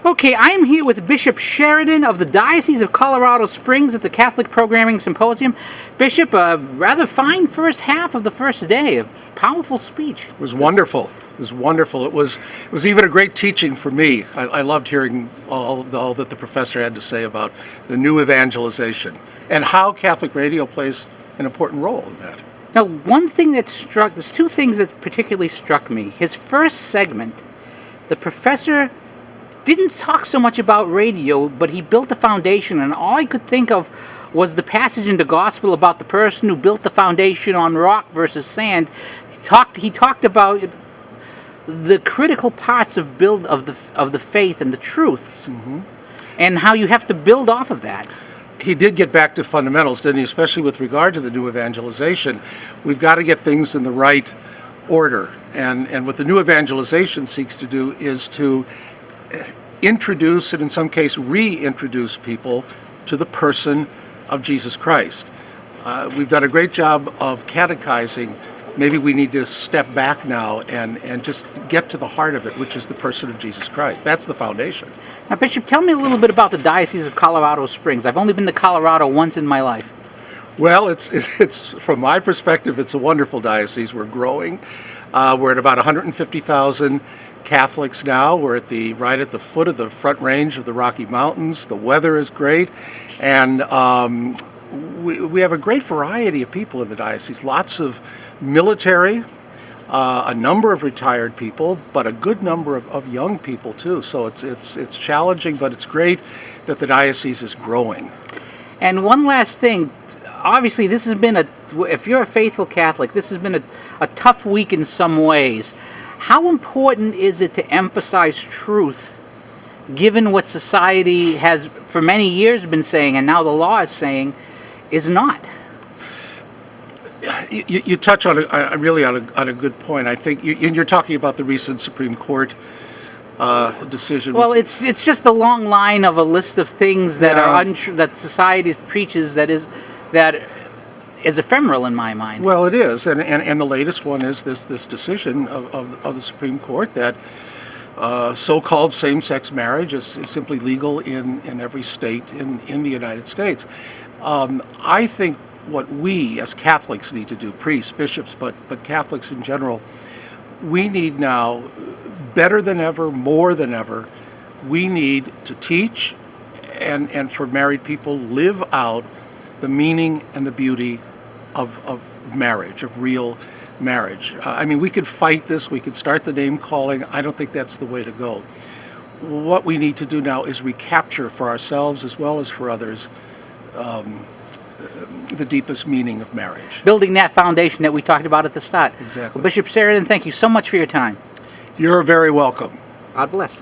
Okay, I am here with Bishop Sheridan of the Diocese of Colorado Springs at the Catholic Programming Symposium. Bishop, a rather fine first half of the first day, a powerful speech. It was wonderful. It was wonderful. It was even a great teaching for me. I loved hearing all that the professor had to say about the new evangelization and how Catholic radio plays an important role in that. Now, there's two things that particularly struck me. His first segment, the professor didn't talk so much about radio, but he built the foundation, and all I could think of was the passage in the gospel about the person who built the foundation on rock versus sand. He talked about the critical parts of the faith and the truths, and how you have to build off of that. He did get back to fundamentals, didn't he? Especially with regard to the new evangelization. We've got to get things in the right order, and what the new evangelization seeks to do is to introduce, and in some case reintroduce people to the person of Jesus Christ. We've done a great job of catechizing. Maybe we need to step back now and just get to the heart of it, which is the person of Jesus Christ. That's the foundation. Now, Bishop, tell me a little bit about the Diocese of Colorado Springs. I've only been to Colorado once in my life. Well, it's from my perspective, it's a wonderful diocese. We're growing. We're at about 150,000 Catholics now. We're right at the foot of the Front Range of the Rocky Mountains. The weather is great, and we have a great variety of people in the diocese. Lots of military, a number of retired people, but a good number of young people too. So it's challenging, but it's great that the diocese is growing. And one last thing, obviously this has been if you're a faithful Catholic, this has been a tough week in some ways. How important is it to emphasize truth, given what society has for many years been saying, and now the law is saying, is not? You touch on a good point. I think you're talking about the recent Supreme Court decision. Well, it's just a long line of a list of things that are untrue, that society preaches that is ephemeral in my mind. Well, it is, and the latest one is this decision of the Supreme Court that so-called same-sex marriage is simply legal in every state in the United States. I think what we as Catholics need to do, priests, bishops, but Catholics in general, we need now, better than ever, more than ever, we need to teach and for married people live out the meaning and the beauty of marriage, of real marriage. I mean, we could fight this, we could start the name calling. I don't think that's the way to go. What we need to do now is recapture for ourselves as well as for others the deepest meaning of marriage. Building that foundation that we talked about at the start. Exactly. Well, Bishop Sheridan, thank you so much for your time. You're very welcome. God bless.